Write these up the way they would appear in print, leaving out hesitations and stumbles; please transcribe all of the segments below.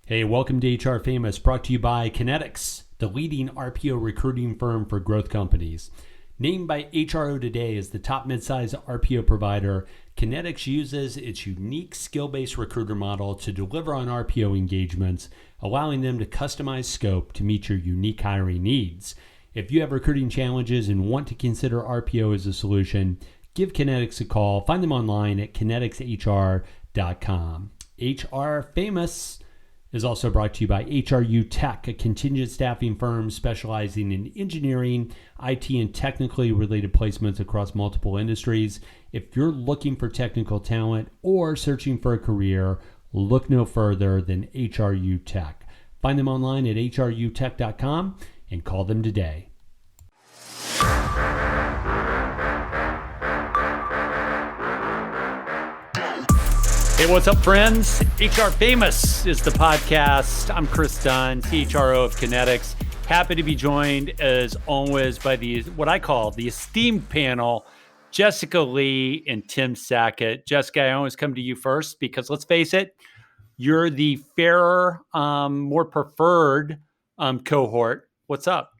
Hey, welcome to HR Famous, brought to you by Kinetics, the leading RPO recruiting firm for growth companies. Named by HRO Today as the top midsize RPO provider, Kinetics uses its unique skill-based recruiter model to deliver on RPO engagements, allowing them to customize scope to meet your unique hiring needs. If you have recruiting challenges and want to consider RPO as a solution, give Kinetics a call. Find them online at kineticshr.com. HR Famous is also brought to you by HRU Tech, a contingent staffing firm specializing in engineering, IT, and technically related placements across multiple industries. If you're looking for technical talent or searching for a career, look no further than HRU Tech. Find them online at hrutech.com and call them today. Hey, what's up, friends? HR Famous is the podcast. I'm Chris Dunn, CHRO of Kinetics. Happy to be joined, as always, by what I call the esteemed panel, JLee and Tim Sackett. Jessica, I always come to you first because, let's face it, you're the fairer, more preferred cohort. What's up?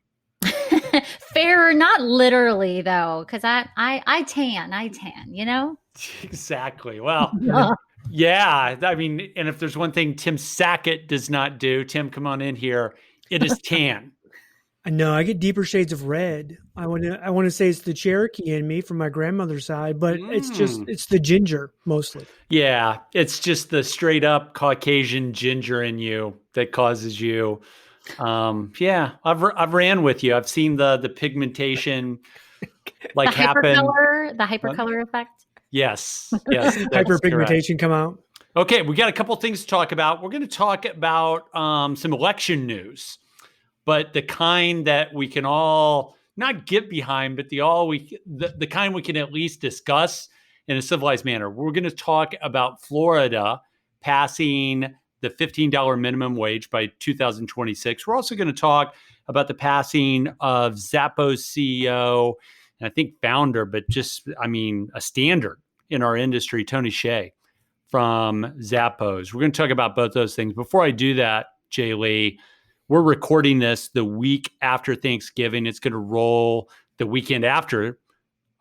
Fairer, not literally, though, because I tan, you know? Exactly. Well, yeah, I mean, and if there's one thing Tim Sackett does not do, Tim, come on in here, it is tan. I know, I get deeper shades of red. I want to say it's the Cherokee in me from my grandmother's side, but it's the ginger mostly. Yeah, it's just the straight up Caucasian ginger in you that causes you. Yeah, I've ran with you. I've seen the pigmentation like happen. The hypercolor effect. Yes. Hyperpigmentation come out. Okay, we got a couple things to talk about. We're going to talk about some election news, but the kind that we can all not get behind, but the kind we can at least discuss in a civilized manner. We're going to talk about Florida passing the $15 minimum wage by 2026. We're also going to talk about the passing of Zappos CEO, and I think founder, but a standard in our industry, Tony Hsieh from Zappos. We're going to talk about both those things. Before I do that, JLee, we're recording this the week after Thanksgiving. It's going to roll the weekend after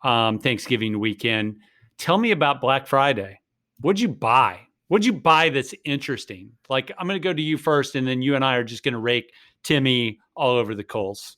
Thanksgiving weekend. Tell me about Black Friday. What'd you buy? What'd you buy that's interesting? Like, I'm going to go to you first, and then you and I are just going to rake Timmy all over the coals.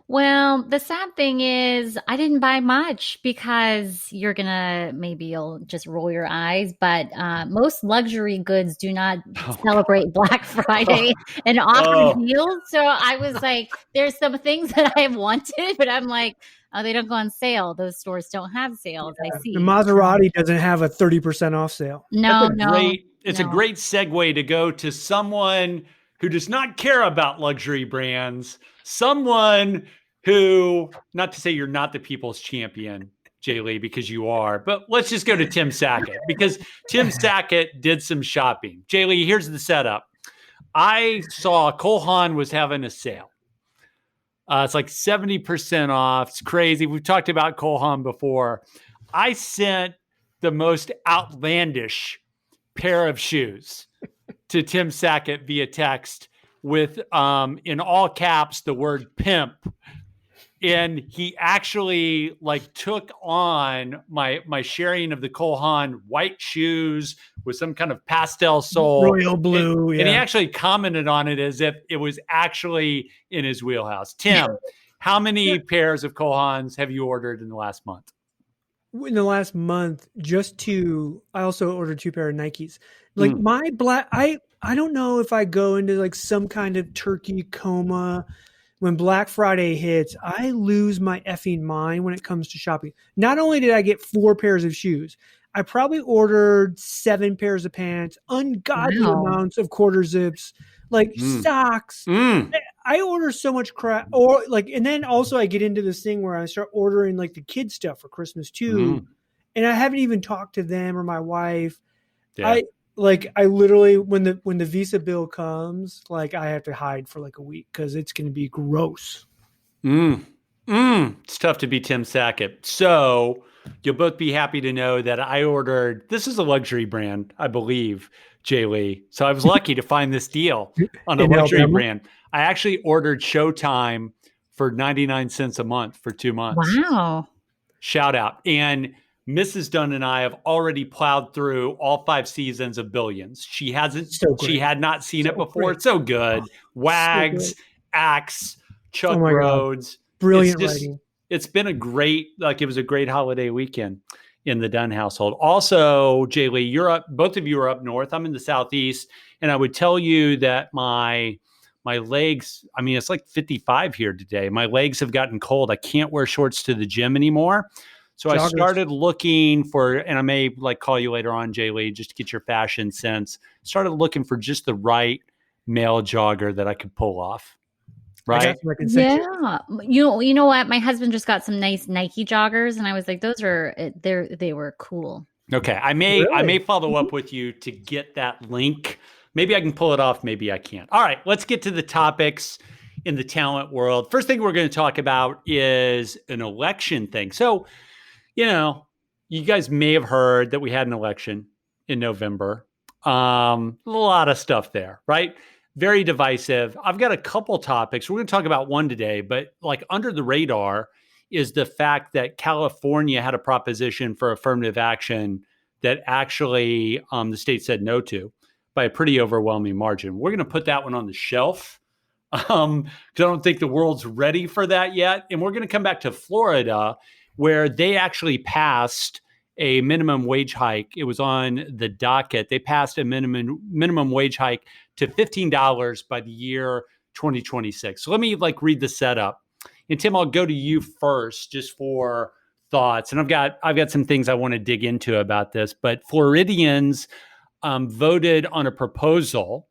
Well, the sad thing is I didn't buy much because you'll just roll your eyes, but most luxury goods do not celebrate Black Friday and offer deals. So I was like, there's some things that I wanted, but I'm like, oh, they don't go on sale. Those stores don't have sales. Yeah, I see. The Maserati doesn't have a 30% off sale. It's a great segue to go to someone who does not care about luxury brands, someone who, not to say you're not the people's champion, JLee, because you are, but let's just go to Tim Sackett, because Tim Sackett did some shopping. JLee, here's the setup. I saw Cole Haan was having a sale. It's like 70% off. It's crazy. We've talked about Cole Haan before. I sent the most outlandish pair of shoes to Tim Sackett via text with, in all caps, the word pimp. And he actually took on my sharing of the Cole Haan white shoes with some kind of pastel sole. Royal blue. And he actually commented on it as if it was actually in his wheelhouse. Tim, how many pairs of Cole Haans have you ordered in the last month? In the last month, just two. I also ordered 2 pair of Nikes. My black, I don't know if I go into some kind of turkey coma. When Black Friday hits, I lose my effing mind when it comes to shopping. Not only did I get 4 pairs of shoes, I probably ordered 7 pairs of pants, ungodly amounts of quarter zips, socks. I order so much crap. And then also I get into this thing where I start ordering the kids stuff for Christmas too. And I haven't even talked to them or my wife. Yeah. I literally, when the Visa bill comes, I have to hide for a week because it's going to be gross. It's tough to be Tim Sackett. So you'll both be happy to know that I ordered, this is a luxury brand, I believe, JLee. So I was lucky to find this deal on a In luxury Alabama? brand. I actually ordered Showtime for 99 cents a month for 2 months. Wow. Shout out. And Mrs. Dunn and I have already plowed through all 5 seasons of Billions. She great. had not seen it So before. great. It's so good. So Wags, great. Axe, Chuck Oh my God. Rhodes. Brilliant writing. It's been it was a great holiday weekend in the Dunn household. Also, JLee, both of you are up north. I'm in the Southeast. And I would tell you that my legs, I mean, it's like 55 here today. My legs have gotten cold. I can't wear shorts to the gym anymore. So I started looking for, and I may call you later on, JLee, just to get your fashion sense. Started looking for just the right male jogger that I could pull off. Right? Yeah. You know what? My husband just got some nice Nike joggers, and I was like, they were cool. Okay. I may follow up with you to get that link. Maybe I can pull it off. Maybe I can't. All right. Let's get to the topics in the talent world. First thing we're going to talk about is an election thing. So, you guys may have heard that we had an election in November. A lot of stuff there, right? Very divisive. I've got a couple topics. We're going to talk about one today, but under the radar is the fact that California had a proposition for affirmative action that actually the state said no to by a pretty overwhelming margin. We're going to put that one on the shelf because I don't think the world's ready for that yet. And we're going to come back to Florida, where they actually passed a minimum wage hike. It was on the docket. They passed a minimum wage hike to $15 by the year 2026. So let me read the setup. And Tim, I'll go to you first just for thoughts. And I've got some things I want to dig into about this. But Floridians voted on a proposal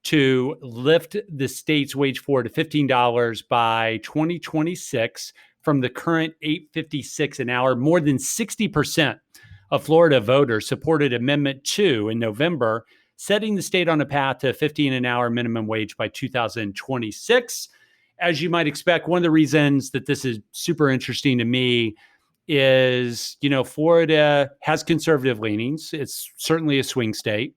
to lift the state's wage floor to $15 by 2026 from the current $8.56 an hour. More than 60% of Florida voters supported Amendment 2 in November, setting the state on a path to $15 an hour minimum wage by 2026. As you might expect, one of the reasons that this is super interesting to me is, Florida has conservative leanings. It's certainly a swing state.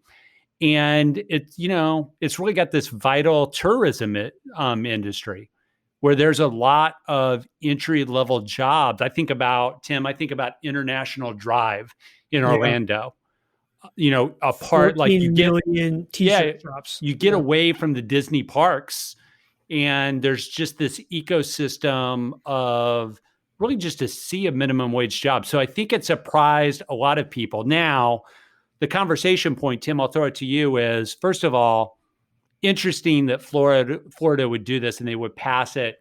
And it's really got this vital tourism industry where there's a lot of entry-level jobs. I think about International Drive in Orlando. A part you get million t-shirt drops. You get away from the Disney parks, and there's just this ecosystem of really just a sea of minimum wage jobs. So I think it surprised a lot of people. Now, the conversation point, Tim, I'll throw it to you, is first of all, interesting that Florida would do this and they would pass it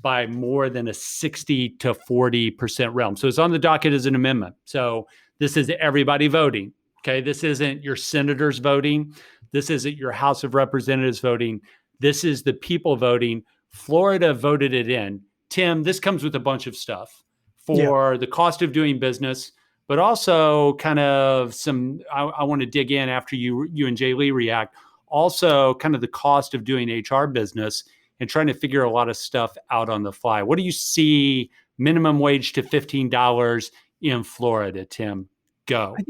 by more than a 60 to 40% realm. So it's on the docket as an amendment. So this is everybody voting. Okay. This isn't your senators voting. This isn't your House of Representatives voting. This is the people voting. Florida voted it in. Tim, this comes with a bunch of stuff for the cost of doing business, but also kind of I want to dig in after you and JLee react. Also, kind of the cost of doing HR business and trying to figure a lot of stuff out on the fly. What do you see minimum wage to $15 in Florida, Tim? Go. I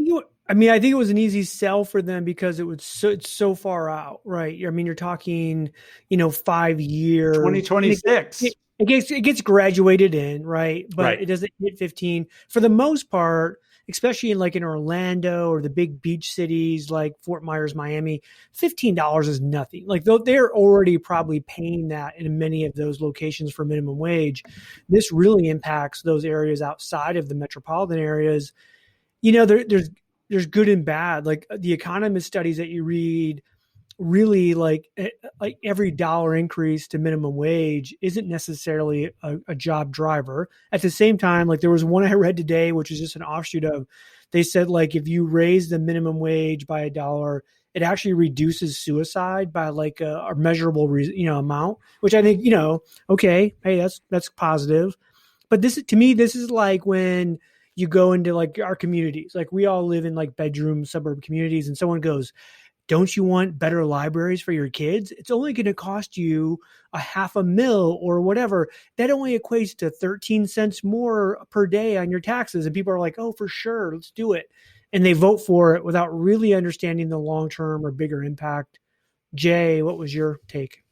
think it was an easy sell for them because it's so far out, right? I mean, you're talking, 5 years. 2026. It gets graduated in, right? But right. It doesn't hit 15 for the most part. Especially in Orlando or the big beach cities like Fort Myers, Miami, $15 is nothing. They're already probably paying that in many of those locations for minimum wage. This really impacts those areas outside of the metropolitan areas. There's good and bad. The economist studies that you read, really like every dollar increase to minimum wage isn't necessarily a job driver. At the same time, there was one I read today, which is just an offshoot of, they said if you raise the minimum wage by $1, it actually reduces suicide by a measurable amount, which I think, okay, hey, that's positive. But to me, this is when you go into our communities, we all live in bedroom suburb communities, and someone goes, don't you want better libraries for your kids? It's only going to cost you $500,000 or whatever. That only equates to 13 cents more per day on your taxes. And people are like, oh, for sure, let's do it. and they vote for it without really understanding the long-term or bigger impact. Jay, what was your take?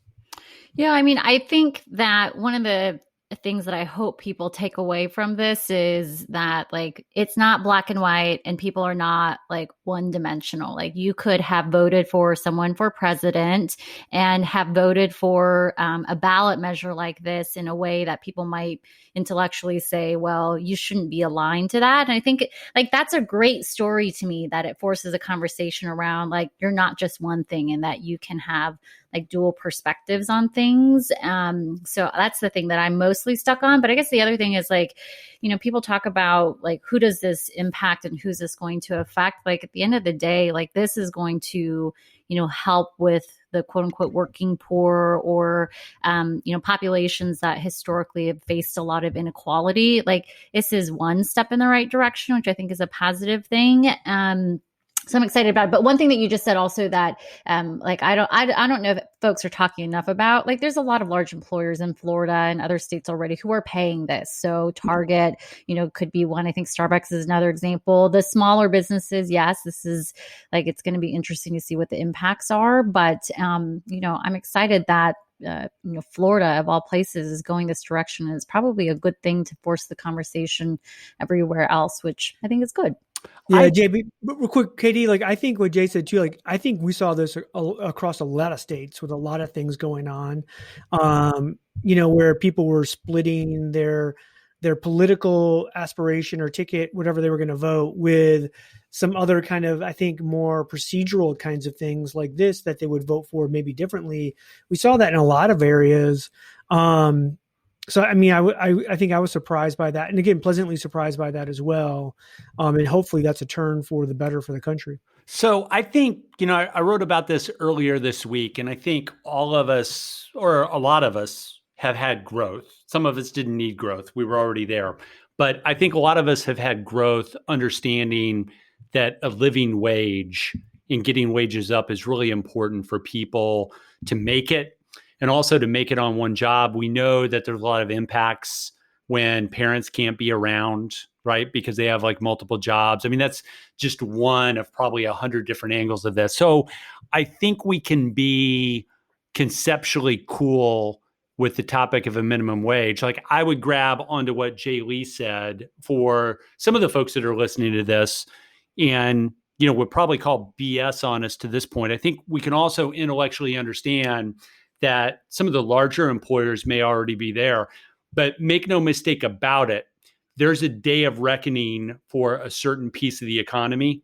Yeah, I mean, I think that one of the things that I hope people take away from this is that like it's not black and white and people are not like one dimensional. Like you could have voted for someone for president and have voted for a ballot measure like this in a way that people might intellectually say, well, you shouldn't be aligned to that. And I think like that's a great story to me, that it forces a conversation around like you're not just one thing and that you can have like dual perspectives on things. So that's the thing that I'm mostly stuck on. But I guess the other thing is like, you know, people talk about like, who does this impact and who's this going to affect? Like at the end of the day, like this is going to, you know, help with the quote unquote working poor or, you know, populations that historically have faced a lot of inequality. Like this is one step in the right direction, which I think is a positive thing. So I'm excited about it. But one thing that you just said also that, like, I don't know if folks are talking enough about, like, there's a lot of large employers in Florida and other states already who are paying this. So Target, you know, could be one. I think Starbucks is another example. The smaller businesses, yes, this is like, it's going to be interesting to see what the impacts are. But, you know, I'm excited that, you know, Florida of all places is going this direction. And it's probably a good thing to force the conversation everywhere else, which I think is good. Yeah, Jay, but real quick, Katie, like I think what Jay said too, like I think we saw this across a lot of states with a lot of things going on, you know, where people were splitting their political aspiration or ticket, whatever they were going to vote, with some other kind of, I think, more procedural kinds of things like this that they would vote for maybe differently. We saw that in a lot of areas. So, I mean, I think I was surprised by that. And again, pleasantly surprised by that as well. And hopefully that's a turn for the better for the country. So I think, you know, I wrote about this earlier this week, and I think all of us, or a lot of us, have had growth. Some of us didn't need growth. We were already there. But I think a lot of us have had growth understanding that a living wage and getting wages up is really important for people to make it. And also to make it on one job. We know that there's a lot of impacts when parents can't be around, right? Because they have like multiple jobs. I mean, that's just one of probably 100 different angles of this. So I think we can be conceptually cool with the topic of a minimum wage. Like I would grab onto what JLee said for some of the folks that are listening to this and, you know, would probably call BS on us to this point. I think we can also intellectually understand that some of the larger employers may already be there. But make no mistake about it, there's a day of reckoning for a certain piece of the economy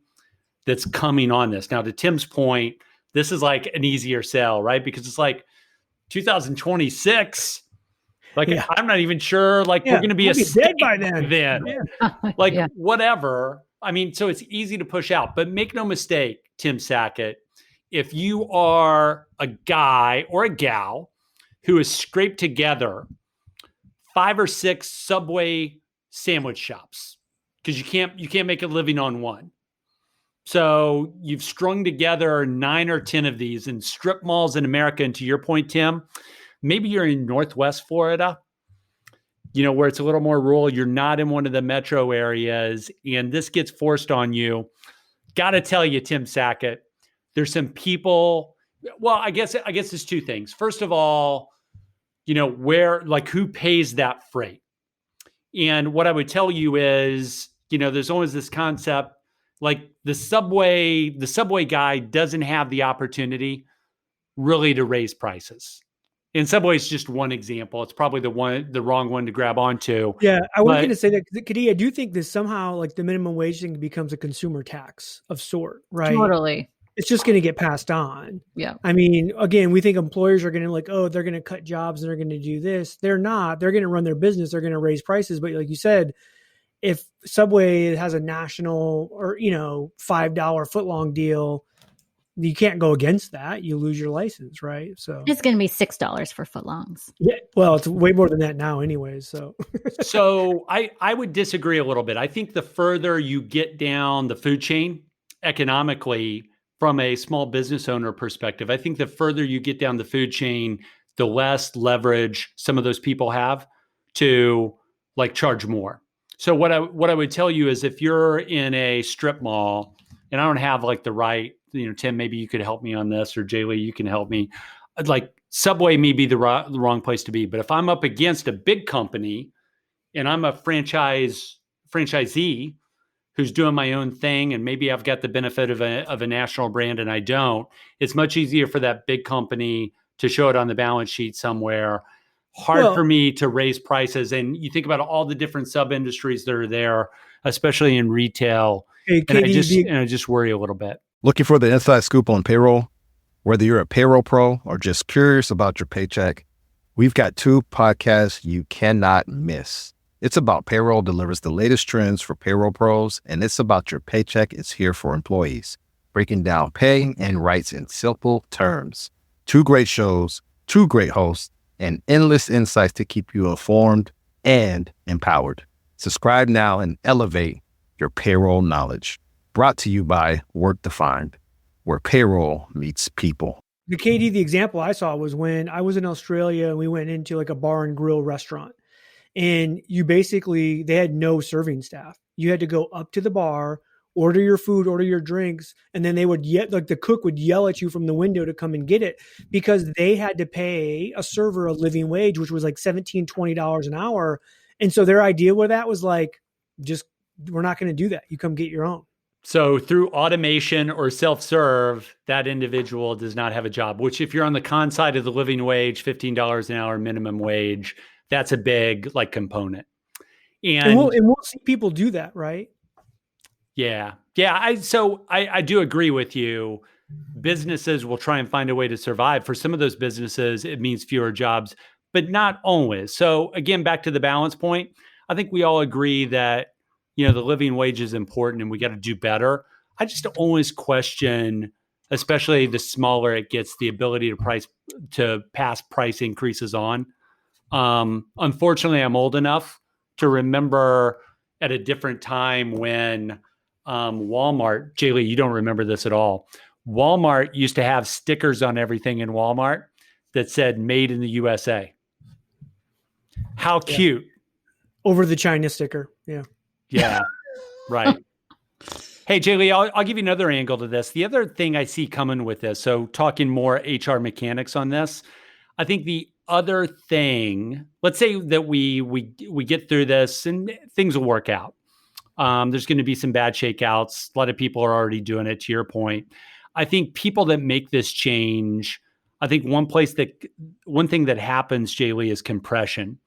that's coming on this. Now, to Tim's point, this is like an easier sell, right? Because it's like 2026. Like, yeah. I'm not even sure, like, we're going to be dead by then. Like, whatever. I mean, so it's easy to push out. But make no mistake, Tim Sackett, if you are a guy or a gal who has scraped together 5 or 6 Subway sandwich shops, because you can't make a living on one. So you've strung together 9 or 10 of these in strip malls in America. And to your point, Tim, maybe you're in Northwest Florida, you know, where it's a little more rural. You're not in one of the metro areas, and this gets forced on you. Got to tell you, Tim Sackett, there's some people, well, I guess there's 2 things. First of all, you know, who pays that freight? And what I would tell you is, you know, there's always this concept, like the subway guy doesn't have the opportunity really to raise prices. And Subway is just one example. It's probably the wrong one to grab onto. Yeah, I was going to say that, Kadia, I do think that somehow like the minimum wage thing becomes a consumer tax of sort, right? Totally. It's just going to get passed on. Yeah. I mean, again, we think employers are going to like, oh, they're going to cut jobs and they're going to do this. They're not. They're going to run their business. They're going to raise prices. But like you said, if Subway has a national or, you know, $5 footlong deal, you can't go against that. You lose your license, right? So it's going to be $6 for footlongs. Yeah. Well, it's way more than that now anyways. So, so I would disagree a little bit. I think the further you get down the food chain economically, from a small business owner perspective, I think the further you get down the food chain, the less leverage some of those people have to like charge more. So what I would tell you is if you're in a strip mall and I don't have like the right, Tim, maybe you could help me on this, or JLee, you can help me. Like Subway may be the wrong place to be, but if I'm up against a big company and I'm a franchisee who's doing my own thing, and maybe I've got the benefit of a national brand and I don't, it's much easier for that big company to show it on the balance sheet somewhere. Hard for me to raise prices. And you think about all the different sub-industries that are there, especially in retail. Hey, Katie, and I just worry a little bit. Looking for the inside scoop on payroll? Whether you're a payroll pro or just curious about your paycheck, we've got 2 podcasts you cannot miss. It's About Payroll delivers the latest trends for payroll pros, and It's About Your Paycheck is here for employees, breaking down pay and rights in simple terms. 2 great shows, 2 great hosts, and endless insights to keep you informed and empowered. Subscribe now and elevate your payroll knowledge. Brought to you by Work Defined, where payroll meets people. The KD, the example I saw was when I was in Australia and we went into like a bar and grill restaurant, and they had no serving staff. You had to go up to the bar, order your food, order your drinks, and then they would the cook would yell at you from the window to come and get it, because they had to pay a server a living wage, which was like $17, $20 an hour. And so their idea with that was like, we're not going to do that. You come get your own. So through automation or self-serve, that individual does not have a job, which if you're on the con side of the living wage, $15 an hour minimum wage, that's a big component. And we'll see people do that, right? Yeah. I do agree with you. Businesses will try and find a way to survive. For some of those businesses, it means fewer jobs, but not always. So again, back to the balance point, I think we all agree that, the living wage is important and we got to do better. I just always question, especially the smaller it gets, the ability to pass price increases on. Unfortunately, I'm old enough to remember at a different time when Walmart, JLee, you don't remember this at all. Walmart used to have stickers on everything in Walmart that said "Made in the USA." How cute! Over the China sticker, yeah. Yeah, right. Hey, JLee, I'll give you another angle to this. The other thing I see coming with this, so talking more HR mechanics on this, I think the other thing, let's say that we get through this and things will work out. There's going to be some bad shakeouts. A lot of people are already doing it, to your point. I think people that make this change, I think one thing that happens, JLee, is compression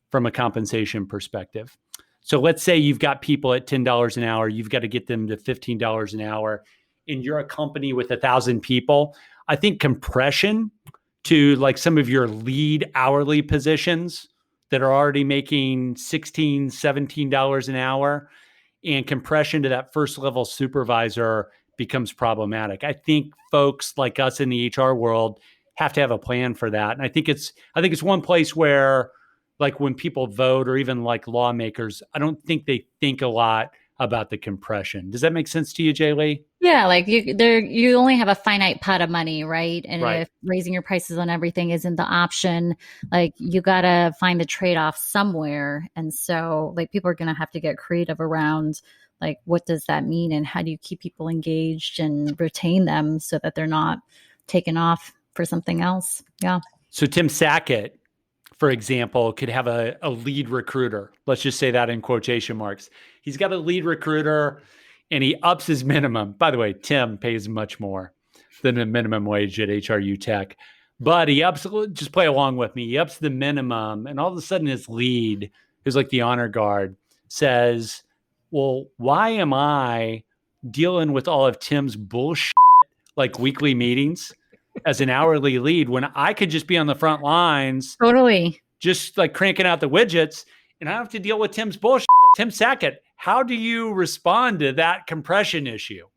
from a compensation perspective. So let's say you've got people at $10 an hour, you've got to get them to $15 an hour, and you're a company with 1,000 people. I think compression to some of your lead hourly positions that are already making $16, $17 an hour, and compression to that first level supervisor becomes problematic. I think folks like us in the HR world have to have a plan for that. And I think it's one place where when people vote, or even lawmakers, I don't think they think a lot about the compression. Does that make sense to you, JLee? Yeah, you only have a finite pot of money, right? And right. If raising your prices on everything isn't the option, you got to find the trade-off somewhere. And so people are going to have to get creative around what does that mean, and how do you keep people engaged and retain them so that they're not taken off for something else? Yeah. So Tim Sackett, for example, could have a lead recruiter. Let's just say that in quotation marks. He's got a lead recruiter and he ups his minimum. By the way, Tim pays much more than the minimum wage at HRU Tech. But he ups, just play along with me. He ups the minimum, and all of a sudden his lead, who's the honor guard, says, well, why am I dealing with all of Tim's bullshit, weekly meetings as an hourly lead, when I could just be on the front lines, totally, just cranking out the widgets, and I don't have to deal with Tim's bullshit. Tim Sackett, how do you respond to that compression issue?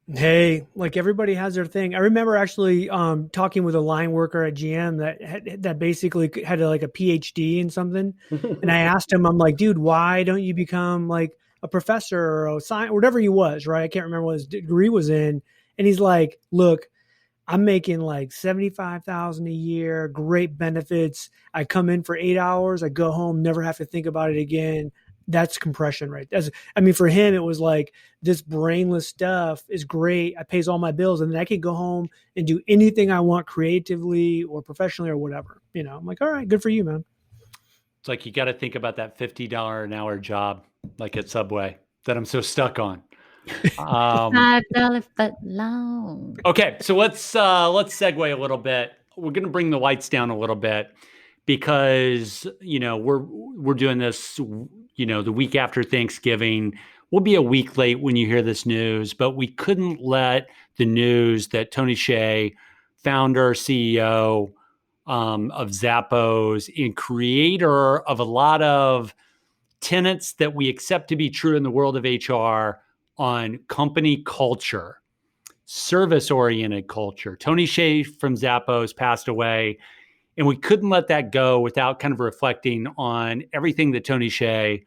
Hey, everybody has their thing. I remember actually talking with a line worker at GM that basically had a PhD in something. And I asked him, I'm like, dude, why don't you become a professor or a science, whatever he was, right? I can't remember what his degree was in. And he's like, look, I'm making $75,000 a year, great benefits. I come in for 8 hours. I go home, never have to think about it again. that's compression, right? For him, it was like this brainless stuff is great. It pays all my bills, and then I can go home and do anything I want creatively or professionally or whatever. I'm like, all right, good for you, man. It's like you got to think about that $50 an hour job, like at Subway, that I'm so stuck on. $5 foot long. Okay, so let's segue a little bit. We're going to bring the lights down a little bit because we're doing this the week after Thanksgiving. We'll be a week late when you hear this news, but we couldn't let the news that Tony Hsieh, founder, CEO of Zappos, and creator of a lot of tenets that we accept to be true in the world of HR on company culture, service-oriented culture. Tony Hsieh from Zappos passed away, and we couldn't let that go without kind of reflecting on everything that Tony Hsieh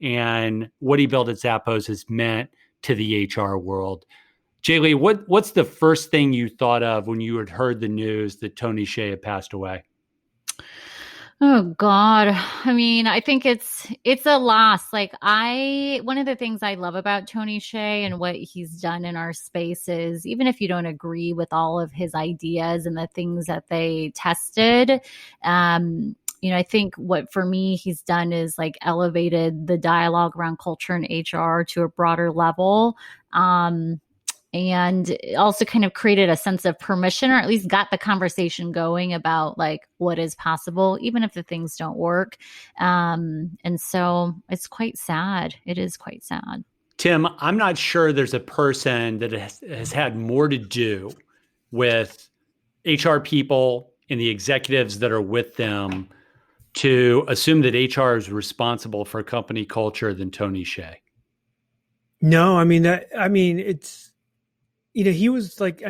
and what he built at Zappos has meant to the HR world. JLee, what's the first thing you thought of when you had heard the news that Tony Hsieh had passed away? Oh God. I think it's a loss. One of the things I love about Tony Hsieh and what he's done in our space is, even if you don't agree with all of his ideas and the things that they tested, I think what for me he's done is elevated the dialogue around culture and HR to a broader level. And also kind of created a sense of permission, or at least got the conversation going about what is possible, even if the things don't work. And so it's quite sad. It is quite sad. Tim, I'm not sure there's a person that has had more to do with HR people and the executives that are with them to assume that HR is responsible for company culture than Tony Hsieh. No, it's, he was to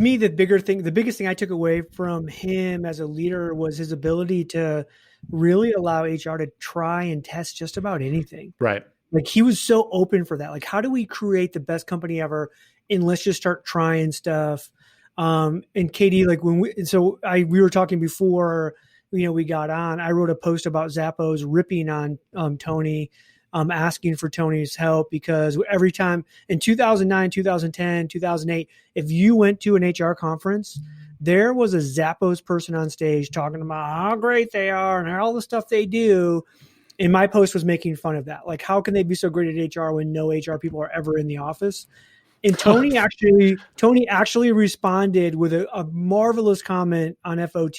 me, the biggest thing I took away from him as a leader was his ability to really allow HR to try and test just about anything. Right. He was so open for that. How do we create the best company ever? And let's just start trying stuff. And Katie, we were talking before, we got on, I wrote a post about Zappos ripping on Tony, asking for Tony's help, because every time in 2009, 2010, 2008, if you went to an HR conference, there was a Zappos person on stage talking about how great they are and all the stuff they do. And my post was making fun of that. How can they be so great at HR when no HR people are ever in the office? And Tony actually responded with a marvelous comment on FOT.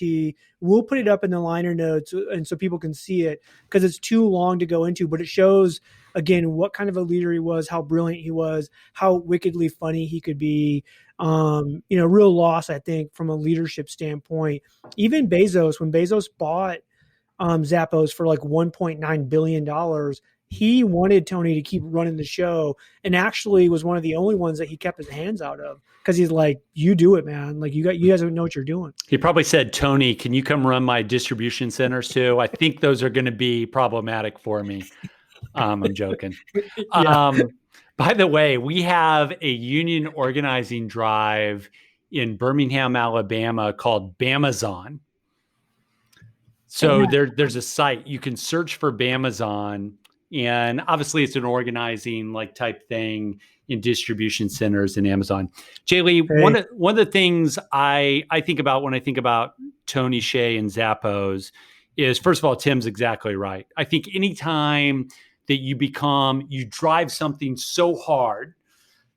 We'll put it up in the liner notes and so people can see it, because it's too long to go into, but it shows again what kind of a leader he was, how brilliant he was, how wickedly funny he could be. Real loss, I think, from a leadership standpoint. Even Bezos, when Bezos bought Zappos for $1.9 billion, he wanted Tony to keep running the show, and actually was one of the only ones that he kept his hands out of, because he's like, you do it, man. You guys don't know what you're doing. He probably said, Tony, can you come run my distribution centers too? I think those are going to be problematic for me. I'm joking. Yeah. By the way, we have a union organizing drive in Birmingham, Alabama called Bamazon. So there's a site you can search for Bamazon. And obviously it's an organizing type thing in distribution centers in Amazon. JLee, hey. One of the things I think about when I think about Tony Hsieh and Zappos is, first of all, Tim's exactly right. I think anytime that you drive something so hard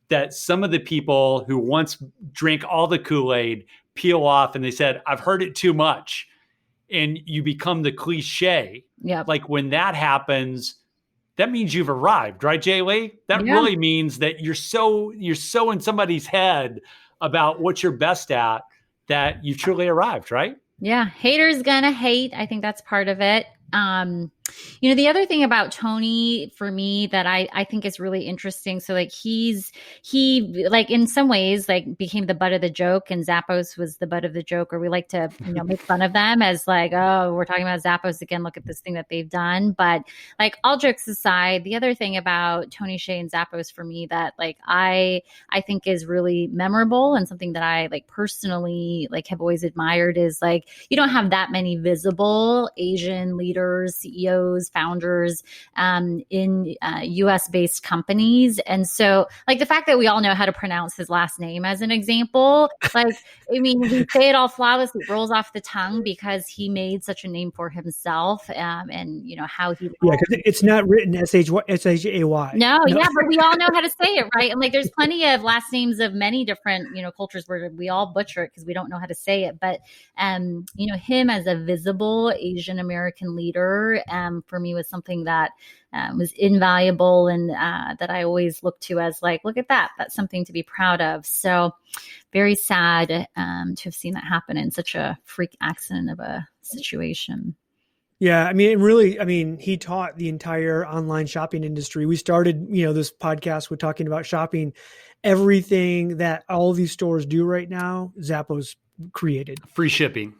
that some of the people who once drank all the Kool-Aid peel off and they said, I've heard it too much. And you become the cliche. Yeah. When that happens, that means you've arrived, right, JLee? That really means that you're so in somebody's head about what you're best at that you truly arrived, right? Yeah. Haters gonna hate. I think that's part of it. The other thing about Tony for me that I think is really interesting. So he in some ways became the butt of the joke, and Zappos was the butt of the joke, or we like to, make fun of them as oh, we're talking about Zappos again. Look at this thing that they've done. But all jokes aside, the other thing about Tony Hsieh and Zappos for me that I think is really memorable, and something that I personally have always admired is you don't have that many visible Asian leaders, CEOs CEOs, founders in US based companies. And so like the fact that we all know how to pronounce his last name as an example, like, I mean, we say it all flawlessly, it rolls off the tongue because he made such a name for himself, and you know how he. Yeah, because it's not written S-H-A-Y. No, yeah, but we all know how to say it, right? And like, there's plenty of last names of many different, you know, cultures where we all butcher it because we don't know how to say it. But, you know, him as a visible Asian American leader, for me was something that was invaluable and that I always look to as like, look at that. That's something to be proud of. So very sad to have seen that happen in such a freak accident of a situation. Yeah, I mean, he taught the entire online shopping industry. We started, you know, this podcast with talking about shopping. Everything that all of these stores do right now, Zappos created. Free shipping,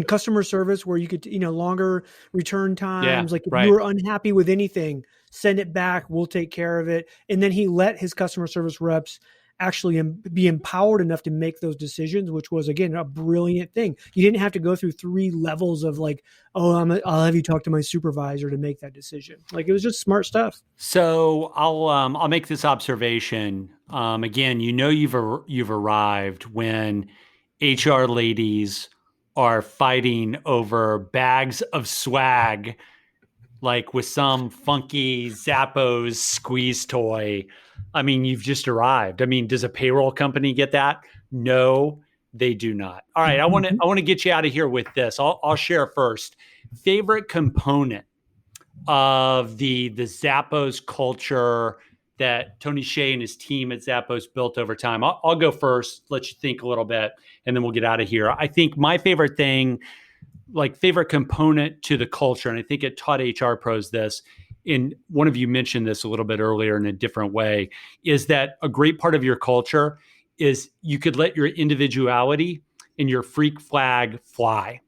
customer service where you could, you know, longer return times. Yeah, like if right. you were unhappy with anything, send it back. We'll take care of it. And then he let his customer service reps actually be empowered enough to make those decisions, which was, again, a brilliant thing. You didn't have to go through 3 levels of like, oh, I'll have you talk to my supervisor to make that decision. Like, it was just smart stuff. So I'll make this observation. Again, you know, you've arrived when HR ladies are fighting over bags of swag, like with some funky Zappos squeeze toy. I mean, you've just arrived. I mean, does a payroll company get that? No, they do not. All right, I want to get you out of here with this. I'll share first. Favorite component of the Zappos culture that Tony Hsieh and his team at Zappos built over time. I'll go first, let you think a little bit, and then we'll get out of here. I think my favorite thing, like favorite component to the culture, and I think it taught HR pros this, and one of you mentioned this a little bit earlier in a different way, is that a great part of your culture is you could let your individuality and your freak flag fly.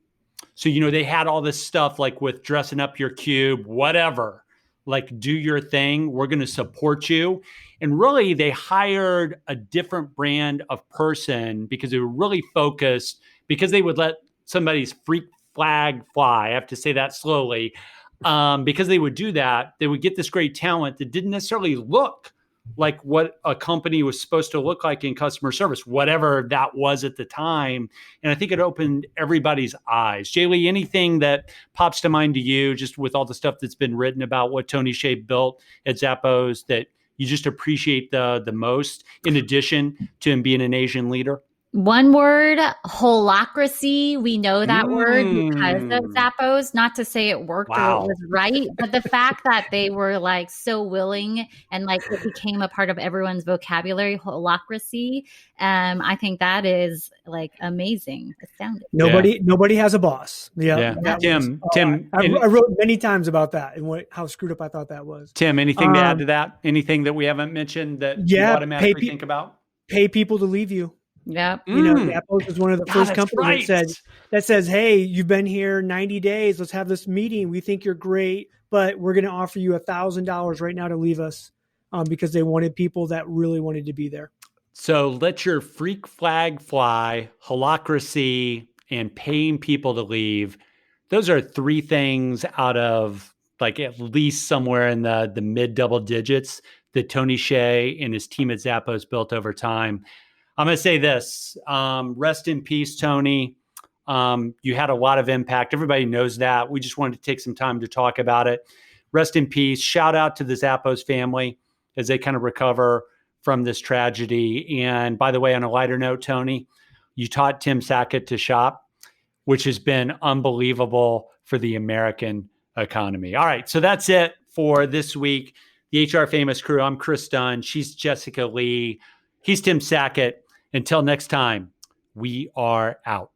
So, you know, they had all this stuff like with dressing up your cube, whatever, like do your thing. We're going to support you. And really, they hired a different brand of person because they were really focused, because they would let somebody's freak flag fly. I have to say that slowly. Because they would do that, they would get this great talent that didn't necessarily look like what a company was supposed to look like in customer service, whatever that was at the time. And I think it opened everybody's eyes. JLee, anything that pops to mind to you, just with all the stuff that's been written about what Tony Hsieh built at Zappos, that you just appreciate the most, in addition to him being an Asian leader? One word, holacracy. We know that word because of Zappos. Not to say it worked or it was right, but the fact that they were like so willing and like it became a part of everyone's vocabulary, holacracy. I think that is like amazing, astounding. Nobody has a boss. Yeah. Tim, I wrote many times about that and how screwed up I thought that was. Tim, anything to add to that? Anything that we haven't mentioned that you automatically think about? Pay people to leave you. Yep. You know, Zappos is one of the first companies that says, hey, you've been here 90 days. Let's have this meeting. We think you're great, but we're going to offer you $1,000 right now to leave us, because they wanted people that really wanted to be there. So let your freak flag fly, holacracy, and paying people to leave. Those are 3 things out of like at least somewhere in the mid double digits that Tony Hsieh and his team at Zappos built over time. I'm going to say this, rest in peace, Tony. You had a lot of impact. Everybody knows that. We just wanted to take some time to talk about it. Rest in peace. Shout out to the Zappos family as they kind of recover from this tragedy. And by the way, on a lighter note, Tony, you taught Tim Sackett to shop, which has been unbelievable for the American economy. All right, so that's it for this week. The HR Famous crew. I'm Chris Dunn. She's Jessica Lee. He's Tim Sackett. Until next time, we are out.